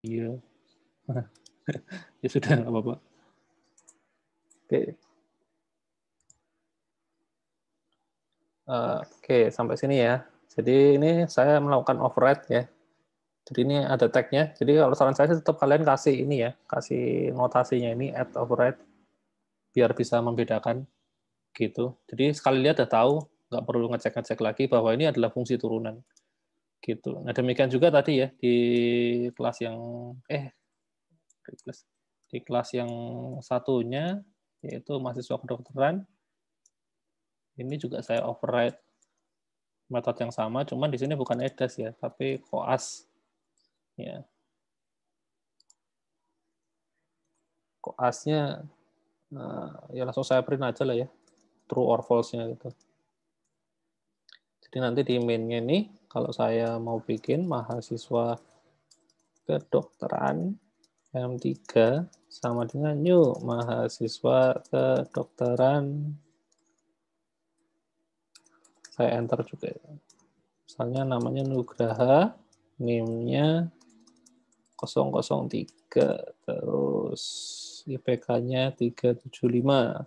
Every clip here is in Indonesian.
Iya. Ya sudah, nggak apa-apa. Oke. Oke, sampai sini ya. Jadi ini saya melakukan override ya. Jadi ini ada tag-nya. Jadi kalau saran saya tetap kalian kasih ini ya, kasih notasinya ini add override biar bisa membedakan gitu. Jadi sekali lihat udah tahu, nggak perlu ngecek-ngecek lagi bahwa ini adalah fungsi turunan gitu. Nah demikian juga tadi ya di kelas yang di kelas yang satunya yaitu mahasiswa kedokteran. Ini juga saya override metode yang sama, cuman di sini bukan EDAS ya, tapi koas. Ya, koasnya ya langsung saya print aja lah ya, true or false-nya gitu. Jadi nanti di main-nya ini, kalau saya mau bikin mahasiswa kedokteran M3 sama dengan new mahasiswa kedokteran, saya enter juga. Misalnya namanya Nugraha, NIM-nya 003, terus IPK-nya 375.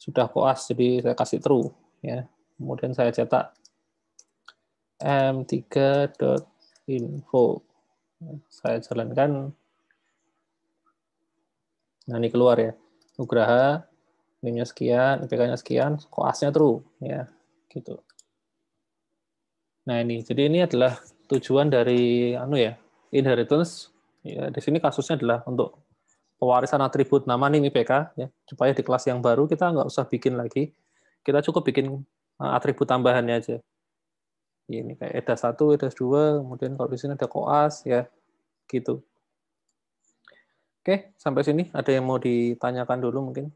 Sudah koas, jadi saya kasih true. Ya. Kemudian saya cetak m3.info. Saya jalankan. Nah, ini keluar ya. Nugraha, NIM-nya sekian, IPK-nya sekian, koasnya true. Ya, gitu. Nah, ini. Jadi ini adalah tujuan dari inheritance. Ya, di sini kasusnya adalah untuk pewarisan atribut nama NIM IPK ya, supaya di kelas yang baru kita nggak usah bikin lagi. Kita cukup bikin atribut tambahannya aja. Ini kayak EDAS 1, EDAS 2, kemudian kalau di sini ada koas ya, gitu. Oke, sampai sini ada yang mau ditanyakan dulu mungkin?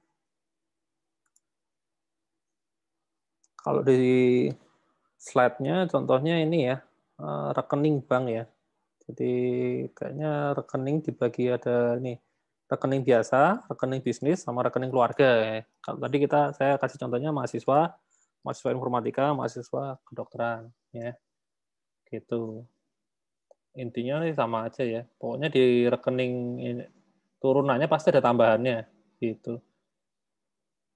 Kalau di slide-nya contohnya ini ya, rekening bank ya. Jadi kayaknya rekening dibagi ada nih, rekening biasa, rekening bisnis, sama rekening keluarga ya. Kalau tadi saya kasih contohnya mahasiswa, mahasiswa informatika, mahasiswa kedokteran ya. Gitu. Intinya sih sama aja ya. Pokoknya di rekening turunannya pasti ada tambahannya gitu.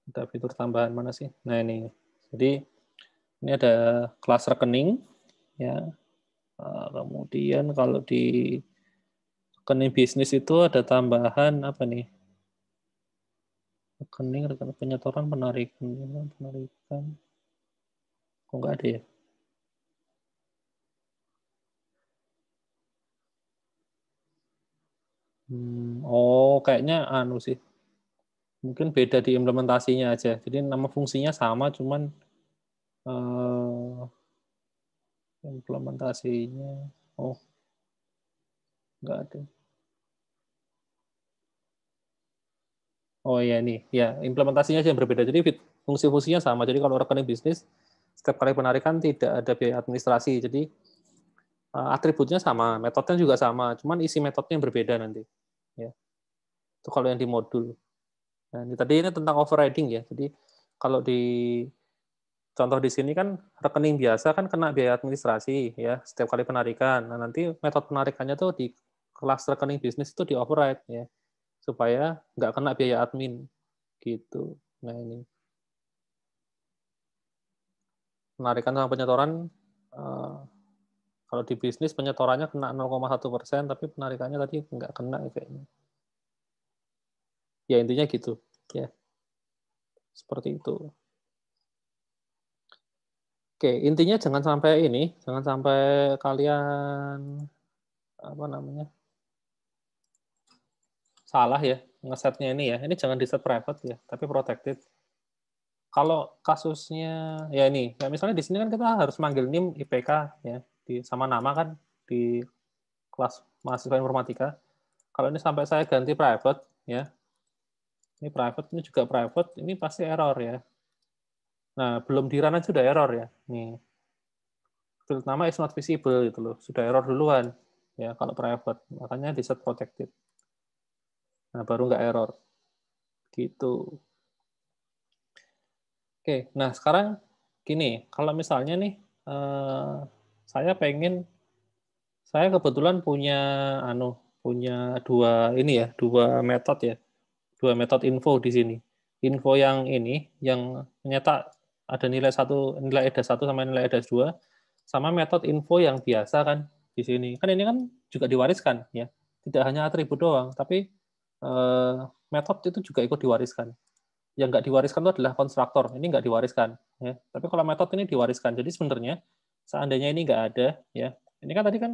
Ada fitur tambahan mana sih? Nah ini. Jadi ini ada kelas rekening ya. Kemudian kalau di rekening bisnis itu ada tambahan apa nih? Rekening penyetoran penarikan. Kok nggak ada ya? Kayaknya anu sih. Mungkin beda di implementasinya aja. Jadi nama fungsinya sama, cuman implementasinya, nggak ada. Oh ya ini, ya implementasinya aja yang berbeda. Jadi fungsi-fungsinya sama. Jadi kalau rekening bisnis, setiap kali penarikan tidak ada biaya administrasi. Jadi atributnya sama, metodenya juga sama. Cuman isi metodenya yang berbeda nanti. Ya, itu kalau yang di modul. Nah, tadi ini tentang overriding ya. Jadi kalau di contoh di sini kan rekening biasa kan kena biaya administrasi ya setiap kali penarikan. Nah, nanti metode penarikannya tuh di kelas rekening bisnis itu di override ya supaya nggak kena biaya admin gitu. Nah ini penarikan sama penyetoran kalau di bisnis penyetorannya kena 0,1%, tapi penarikannya tadi nggak kena kayaknya. Ya intinya gitu ya seperti itu. Oke, intinya jangan sampai kalian apa namanya salah ya ngesetnya ini ya. Ini jangan di set private ya, tapi protected. Kalau kasusnya ya ini, ya misalnya di sini kan kita harus manggil NIM IPK ya, sama nama kan di kelas mahasiswa informatika. Kalau ini sampai saya ganti private ya, ini juga private, ini pasti error ya. Nah, belum di run aja sudah error ya. Nih, field nama is not visible gitu loh, sudah error duluan ya kalau private. Makanya di set protected. Nah, baru nggak error. Gitu. Oke, nah sekarang gini, kalau misalnya nih saya kebetulan punya punya dua metode ya. Dua metode info di sini. Info yang ini yang menyetak ada nilai EDAS 1 sama nilai EDAS 2 sama metode info yang biasa kan di sini. Kan ini kan juga diwariskan ya. Tidak hanya atribut doang, tapi metode itu juga ikut diwariskan. Yang nggak diwariskan itu adalah konstruktor. Ini nggak diwariskan ya. Tapi kalau metode ini diwariskan. Jadi sebenarnya seandainya ini nggak ada ya. Ini kan tadi kan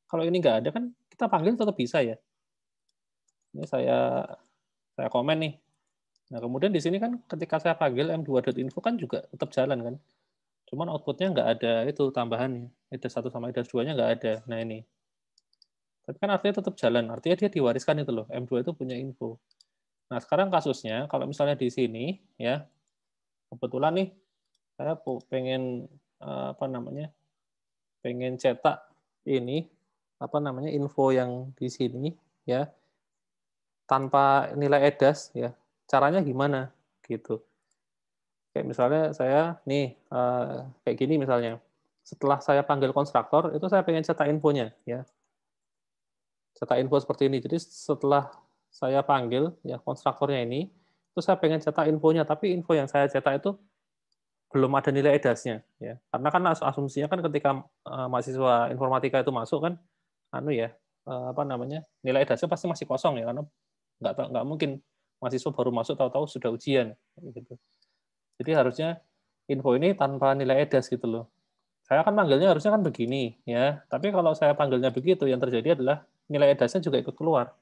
kalau ini nggak ada kan kita panggil tetap bisa ya. Ini saya komen nih. Nah, kemudian di sini kan ketika saya panggil m2.info kan juga tetap jalan kan. Cuman outputnya nggak ada itu tambahannya. EDAS 1 sama EDAS 2-nya nggak ada. Nah, ini. Tapi kan artinya tetap jalan. Artinya dia diwariskan itu loh. M2 itu punya info. Nah, sekarang kasusnya kalau misalnya di sini ya, kebetulan nih saya pengen apa namanya? Pengen cetak ini apa namanya? Info yang di sini ya tanpa nilai EDAS ya. Caranya gimana gitu. Kayak misalnya saya nih kayak gini misalnya. Setelah saya panggil konstruktor itu saya pengen cetak infonya ya. Cetak info seperti ini. Jadi setelah saya panggil ya konstruktornya ini, itu saya pengen cetak infonya, tapi info yang saya cetak itu belum ada nilai EDAS-nya ya. Karena kan asumsinya kan ketika mahasiswa informatika itu masuk kan anu ya apa namanya? Nilai EDAS-nya pasti masih kosong ya karena nggak mungkin mahasiswa baru masuk tahu-tahu sudah ujian gitu. Jadi harusnya info ini tanpa nilai EDAS gitu loh. Saya kan panggilnya harusnya kan begini ya, tapi kalau saya panggilnya begitu yang terjadi adalah nilai EDAS-nya juga ikut keluar.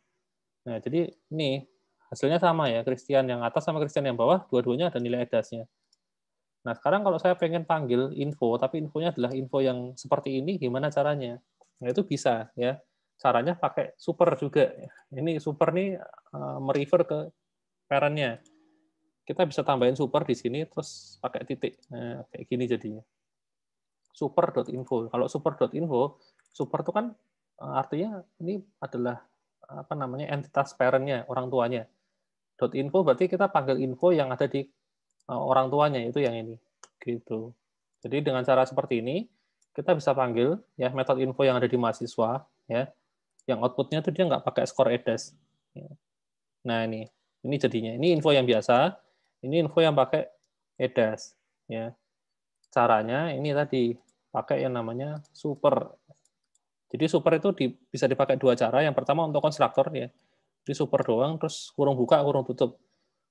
Nah, jadi ini hasilnya sama ya, Christian yang atas sama Christian yang bawah, dua-duanya ada nilai EDAS-nya. Nah, sekarang kalau saya pengen panggil info, tapi infonya adalah info yang seperti ini, gimana caranya? Nah, itu bisa ya. Caranya pakai super juga. Ini super nih merefer ke parent-nya. Kita bisa tambahin super di sini, terus pakai titik. Nah, kayak gini jadinya. Super.info. Kalau super.info, super itu kan artinya ini adalah apa namanya entitas parent-nya, orang tuanya. .info berarti kita panggil info yang ada di orang tuanya, itu yang ini. Gitu. Jadi dengan cara seperti ini, kita bisa panggil ya metode info yang ada di mahasiswa, ya, yang outputnya itu dia nggak pakai skor EDAS. Nah ini jadinya. Ini info yang biasa, ini info yang pakai EDAS. Ya. Caranya ini tadi pakai yang namanya super. Jadi super itu bisa dipakai dua cara. Yang pertama untuk konstruktor ya, di super doang, terus kurung buka, kurung tutup.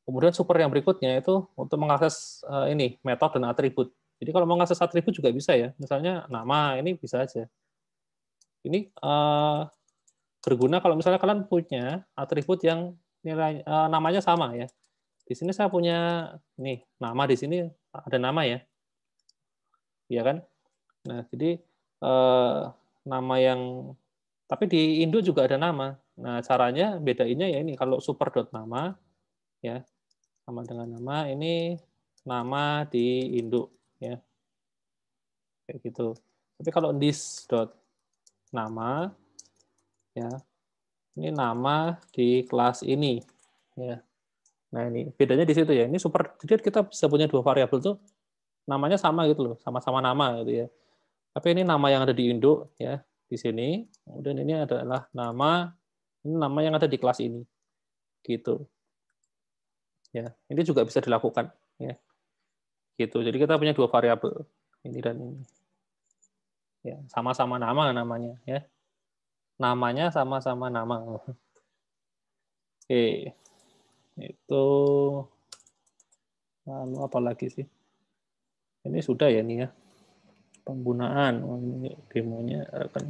Kemudian super yang berikutnya itu untuk mengakses ini metode dan atribut. Jadi kalau mau mengakses atribut juga bisa ya. Misalnya nama ini bisa aja. Ini berguna kalau misalnya kalian punya atribut yang nilai namanya sama ya. Di sini saya punya nih nama di sini ada nama ya, ya kan? Nah jadi nama yang tapi di Indo juga ada nama. Nah caranya bedainnya ya ini kalau super dot nama ya sama dengan nama ini nama di induk ya kayak gitu. Tapi kalau this dot nama ya ini nama di kelas ini ya. Nah ini bedanya di situ ya. Ini super jadi kita bisa punya dua variabel tuh namanya sama gitu loh, sama-sama nama gitu ya. Tapi ini nama yang ada di induk ya di sini. Kemudian ini adalah nama yang ada di kelas ini gitu. Ya, ini juga bisa dilakukan ya. Gitu. Jadi kita punya dua variabel ini dan ini. Ya, sama-sama nama namanya ya. Namanya sama-sama nama. Oke. Itu lalu apa lagi sih? Ini sudah ya nih ya. Penggunaan ini demonya akan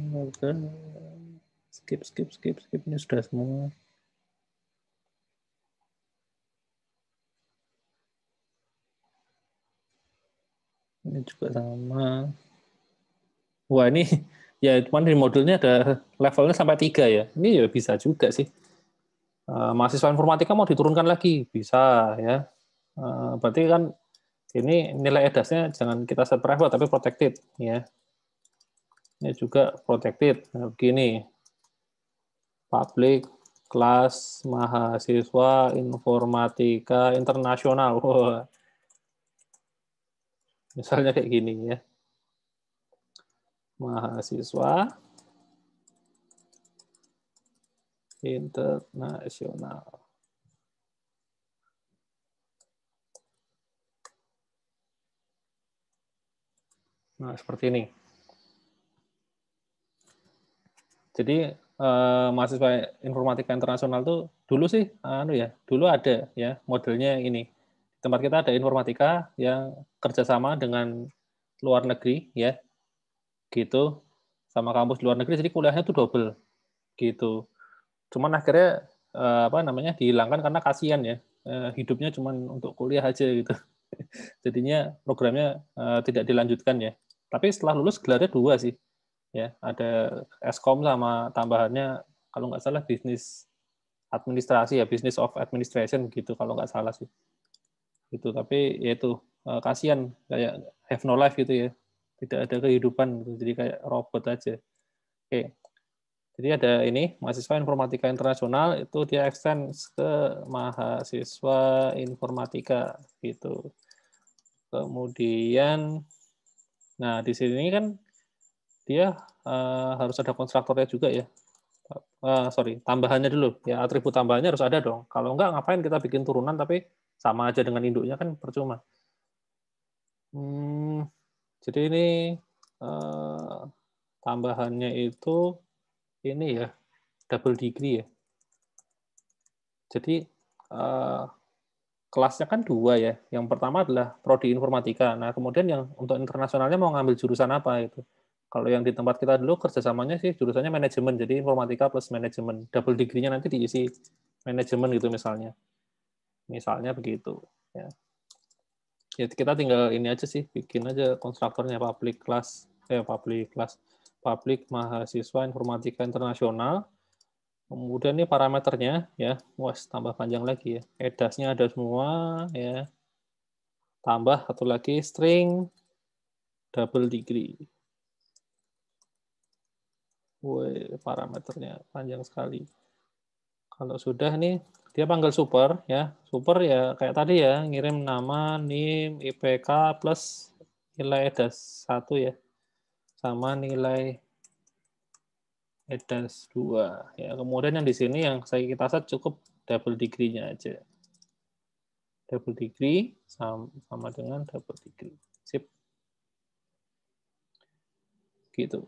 skip ini sudah semua. Ini juga sama. Wah ini ya cuman di modulnya ada levelnya sampai 3 ya. Ini ya bisa juga sih. Mahasiswa informatika mau diturunkan lagi bisa ya. Berarti kan ini nilai EDAS-nya jangan kita set private tapi protected ya. Ini juga protected. Nah, begini. Public kelas mahasiswa informatika internasional. Wah. Misalnya kayak gini ya. Mahasiswa internasional. Nah, seperti ini. Jadi mahasiswa informatika internasional tuh dulu sih dulu ada ya modelnya ini. Di tempat kita ada informatika yang kerjasama dengan luar negeri ya, gitu, sama kampus luar negeri. Jadi kuliahnya tuh double gitu. Cuman akhirnya dihilangkan karena kasihan ya, hidupnya cuman untuk kuliah aja gitu. Jadinya programnya tidak dilanjutkan ya. Tapi setelah lulus gelarnya 2 sih. Ya, ada Eskom sama tambahannya kalau nggak salah bisnis administrasi ya, business of administration gitu kalau nggak salah sih. Gitu, tapi ya itu kasihan kayak have no life gitu ya. Tidak ada kehidupan gitu. Jadi kayak robot aja. Oke. Jadi ada ini, mahasiswa informatika internasional itu dia extend ke mahasiswa informatika gitu. Kemudian, nah di sini kan dia harus ada konstruktornya juga ya. Tambahannya dulu ya, atribut tambahannya harus ada dong. Kalau enggak ngapain kita bikin turunan tapi sama aja dengan induknya kan percuma. Jadi ini tambahannya itu ini ya, double degree ya. Jadi kelasnya kan 2 ya. Yang pertama adalah prodi informatika. Nah, kemudian yang untuk internasionalnya mau ngambil jurusan apa itu. Kalau yang di tempat kita dulu kerjasamanya sih jurusannya manajemen, jadi informatika plus manajemen. Double degree-nya nanti diisi manajemen gitu misalnya. Misalnya begitu. Ya. Ya, kita tinggal ini aja sih, bikin aja konstruktornya public mahasiswa informatika internasional. Kemudian ini parameternya ya, tambah panjang lagi ya. EDAS-nya ada semua ya. Tambah satu lagi string double degree. Woi, parameternya panjang sekali. Kalau sudah nih, dia panggil super ya. Super ya kayak tadi ya, ngirim nama, NIM, IPK plus nilai EDAS 1 ya. Sama nilai EDAS 2 ya. Kemudian yang di sini yang kita set cukup double degree-nya aja. Double degree sama dengan double degree. Sip. Gitu.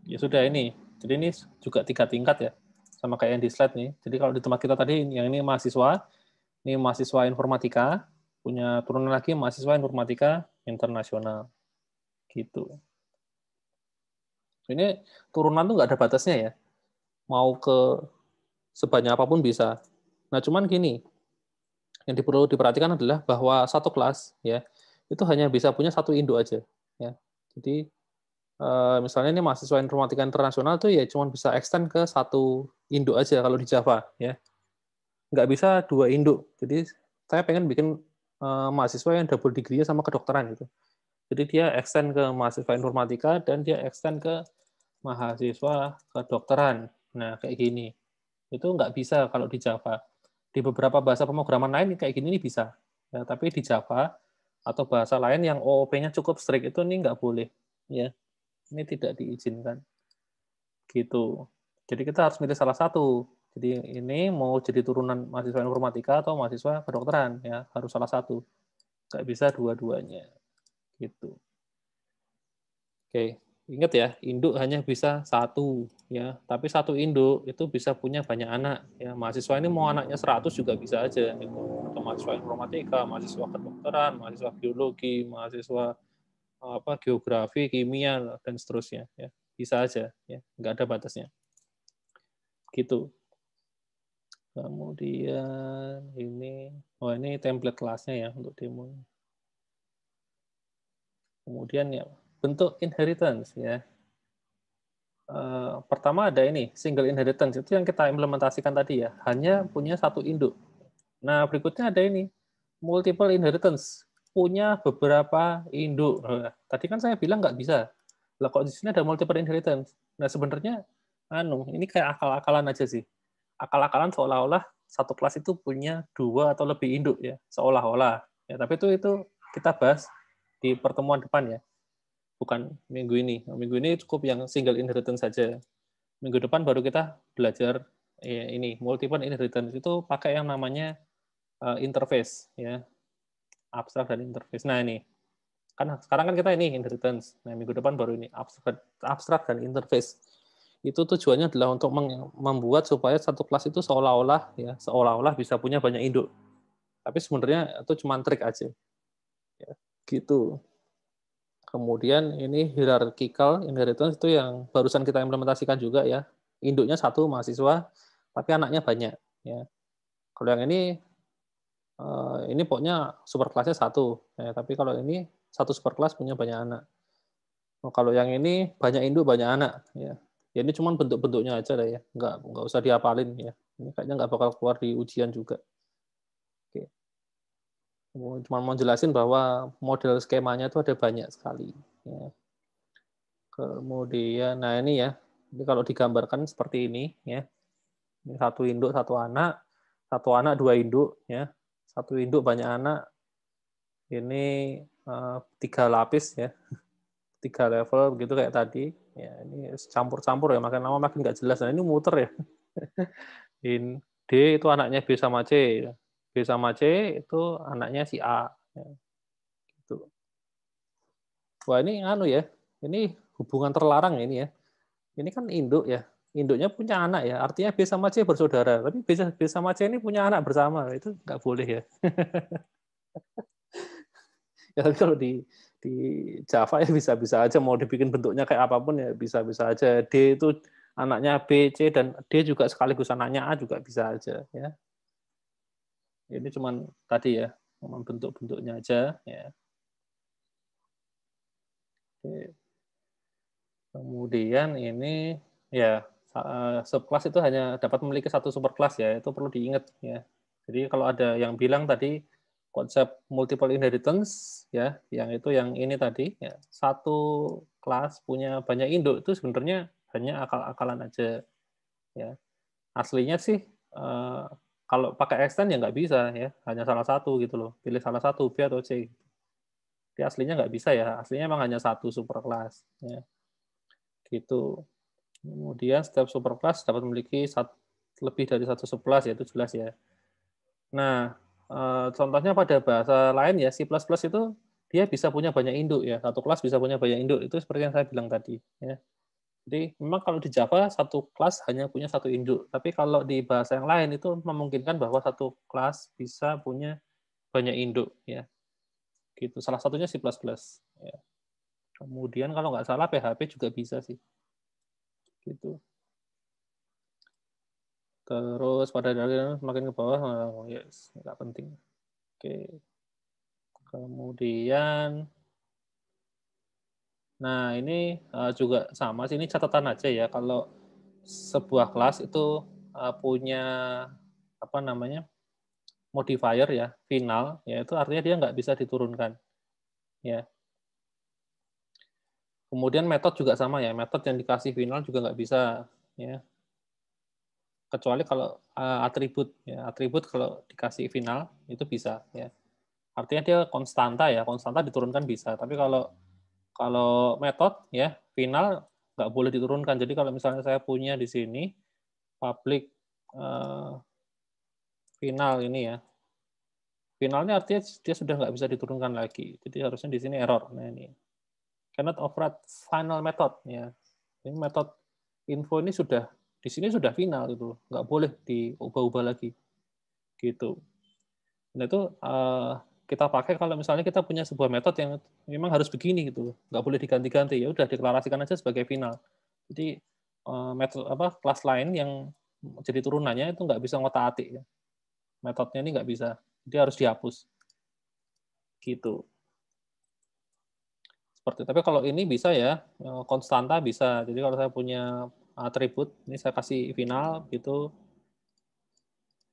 Ya sudah ini. Jadi ini juga 3 tingkat ya. Sama kayak yang di slide nih. Jadi kalau di tempat kita tadi yang ini mahasiswa informatika, punya turunan lagi mahasiswa informatika internasional. Gitu. Ini turunan tuh nggak ada batasnya ya. Mau ke sebanyak apapun bisa. Nah, cuman gini, yang perlu diperhatikan adalah bahwa satu kelas ya itu hanya bisa punya satu induk aja ya. Jadi misalnya ini mahasiswa informatika internasional tuh ya cuma bisa extend ke satu induk aja kalau di Java ya. Nggak bisa 2 induk. Jadi saya pengen bikin mahasiswa yang double degree-nya sama kedokteran gitu. Jadi dia extend ke mahasiswa informatika dan dia extend ke mahasiswa kedokteran. Nah, kayak gini. Itu nggak bisa kalau di Java. Di beberapa bahasa pemrograman lain kayak gini ini bisa. Ya, tapi di Java atau bahasa lain yang OOP-nya cukup strict itu ini nggak boleh. Ya, ini tidak diizinkan. Gitu. Jadi kita harus milih salah satu. Jadi ini mau jadi turunan mahasiswa informatika atau mahasiswa kedokteran ya, harus salah satu. Nggak bisa dua-duanya. Gitu. Oke, ingat ya, induk hanya bisa satu ya, tapi satu induk itu bisa punya banyak anak ya. Mahasiswa ini mau anaknya 100 juga bisa aja gitu. Atau mahasiswa informatika, mahasiswa kedokteran, mahasiswa biologi, mahasiswa geografi, kimia dan seterusnya ya. Bisa aja ya, nggak ada batasnya. Gitu. Kemudian ini template kelasnya ya untuk demo. Kemudian ya bentuk inheritance ya. Pertama ada ini single inheritance, itu yang kita implementasikan tadi ya, hanya punya satu induk. Nah berikutnya ada ini multiple inheritance, punya beberapa induk. Nah, tadi kan saya bilang nggak bisa. Lah kok di sini ada multiple inheritance? Nah sebenarnya ini kayak akal-akalan aja sih. Akal-akalan seolah-olah satu kelas itu punya 2 atau lebih induk ya, seolah-olah. Ya, tapi itu kita bahas di pertemuan depan ya. Bukan minggu ini. Minggu ini cukup yang single inheritance saja. Minggu depan baru kita belajar ini multiple inheritance itu pakai yang namanya interface ya, abstrak dan interface. Nah ini kan sekarang kan kita ini inheritance. Nah minggu depan baru ini abstrak dan interface. Itu tujuannya adalah untuk membuat supaya satu kelas itu seolah-olah bisa punya banyak induk. Tapi sebenarnya itu cuma trik aja. Ya, gitu. Kemudian ini hierarchical inheritance itu yang barusan kita implementasikan juga ya. Induknya satu mahasiswa, tapi anaknya banyak. Ya. Kalau yang ini pokoknya superkelasnya satu. Ya, tapi kalau ini satu superkelas punya banyak anak. Oh, kalau yang ini banyak induk banyak anak. Ya. Ya ini cuma bentuk-bentuknya aja lah ya. Nggak usah dihafalin ya. Ini kayaknya nggak bakal keluar di ujian juga. Oke. Cuma mau jelasin bahwa model skemanya itu ada banyak sekali. Ya. Kemudian, nah ini ya, ini kalau digambarkan seperti ini ya, ini satu induk satu anak dua induk ya, satu induk banyak anak, ini 3 lapis ya, 3 level begitu kayak tadi. Ya ini campur-campur ya, makin lama makin nggak jelas. Nah ini muter ya. D itu anaknya B sama C, B sama C itu anaknya si A. Ya, gitu. Wah ini ya, ini hubungan terlarang ini ya. Ini kan induk ya. Induknya punya anak ya. Artinya B sama C bersaudara. Tapi B sama C ini punya anak bersama. Itu nggak boleh ya. Ya tapi kalau di Java ya bisa-bisa aja mau dibikin bentuknya kayak apapun ya bisa-bisa aja. D itu anaknya B, C dan D juga sekaligus anaknya A juga bisa aja ya. Ini cuman tadi ya, cuman bentuk-bentuknya aja ya. Oke. Kemudian ini ya subclass itu hanya dapat memiliki satu superclass ya, itu perlu diingat ya. Jadi kalau ada yang bilang tadi konsep multiple inheritance ya, yang ini tadi ya, satu kelas punya banyak induk itu sebenarnya hanya akal-akalan aja ya. Aslinya sih kalau pakai extend ya nggak bisa ya, hanya salah satu gitu loh. Pilih salah satu B atau C. Jadi aslinya nggak bisa ya, aslinya memang hanya satu superclass ya. Gitu. Kemudian setiap superclass dapat memiliki lebih dari satu subclass ya, itu jelas ya. Nah, contohnya pada bahasa lain ya, C++ itu dia bisa punya banyak induk ya, satu kelas bisa punya banyak induk, itu seperti yang saya bilang tadi. Ya. Jadi memang kalau di Java satu kelas hanya punya satu induk, tapi kalau di bahasa yang lain itu memungkinkan bahwa satu kelas bisa punya banyak induk ya. Gitu. Salah satunya C++. Ya. Kemudian kalau nggak salah PHP juga bisa sih. Gitu. Terus pada dasarnya semakin ke bawah, yes, nggak penting. Oke. Kemudian, nah ini juga sama sih, ini catatan aja ya. Kalau sebuah kelas itu punya apa namanya modifier ya, final, ya itu artinya dia nggak bisa diturunkan. Ya. Kemudian metode juga sama ya, metode yang dikasih final juga nggak bisa. Ya. Kecuali kalau atribut, ya atribut kalau dikasih final itu bisa. Ya. Artinya dia konstanta diturunkan bisa. Tapi kalau metode ya final nggak boleh diturunkan. Jadi kalau misalnya saya punya di sini public final ini ya, finalnya artinya dia sudah nggak bisa diturunkan lagi. Jadi harusnya di sini error. Nah ini cannot override final method ya. Ini metode info ini sudah di sini sudah final itu, nggak boleh diubah-ubah lagi gitu. Nah itu kita pakai kalau misalnya kita punya sebuah metode yang memang harus begini gitu, nggak boleh diganti-ganti, ya udah deklarasikan aja sebagai final. Jadi metode kelas lain yang jadi turunannya itu nggak bisa ngotak-atik ya. Metodenya ini nggak bisa, dia harus dihapus gitu. Seperti tapi kalau ini bisa ya, konstanta bisa. Jadi kalau saya punya atribut, ini saya kasih final gitu,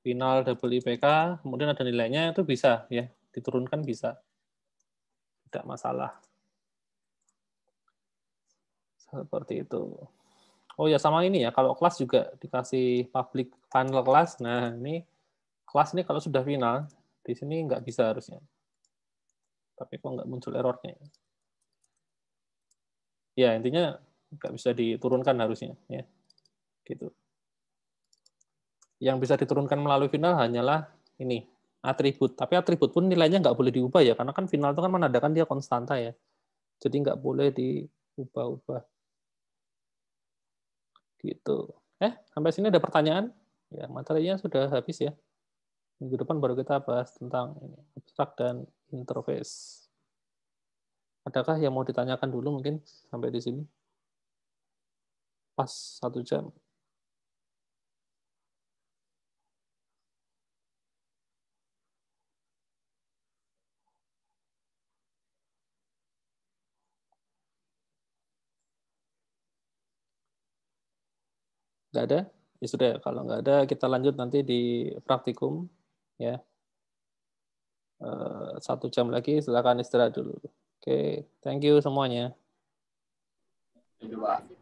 final double IPK, kemudian ada nilainya itu bisa ya, diturunkan bisa. Tidak masalah. Seperti itu. Oh ya sama ini ya, kalau kelas juga dikasih public final kelas. Nah ini kelas ini kalau sudah final, di sini nggak bisa harusnya. Tapi kok nggak muncul errornya? Ya intinya nggak bisa diturunkan harusnya. Ya. Gitu. Yang bisa diturunkan melalui final hanyalah ini, atribut. Tapi atribut pun nilainya nggak boleh diubah ya, karena kan final itu kan menandakan dia konstanta ya. Jadi nggak boleh diubah-ubah. Gitu. Sampai sini ada pertanyaan? Ya, materinya sudah habis ya. Minggu depan baru kita bahas tentang ini, abstrak dan interface. Adakah yang mau ditanyakan dulu mungkin sampai di sini? Pas 1 jam. Nggak ada? Ya sudah, kalau nggak ada kita lanjut nanti di praktikum. Ya, 1 jam lagi, silakan istirahat dulu. Oke, thank you semuanya. Itu Pak.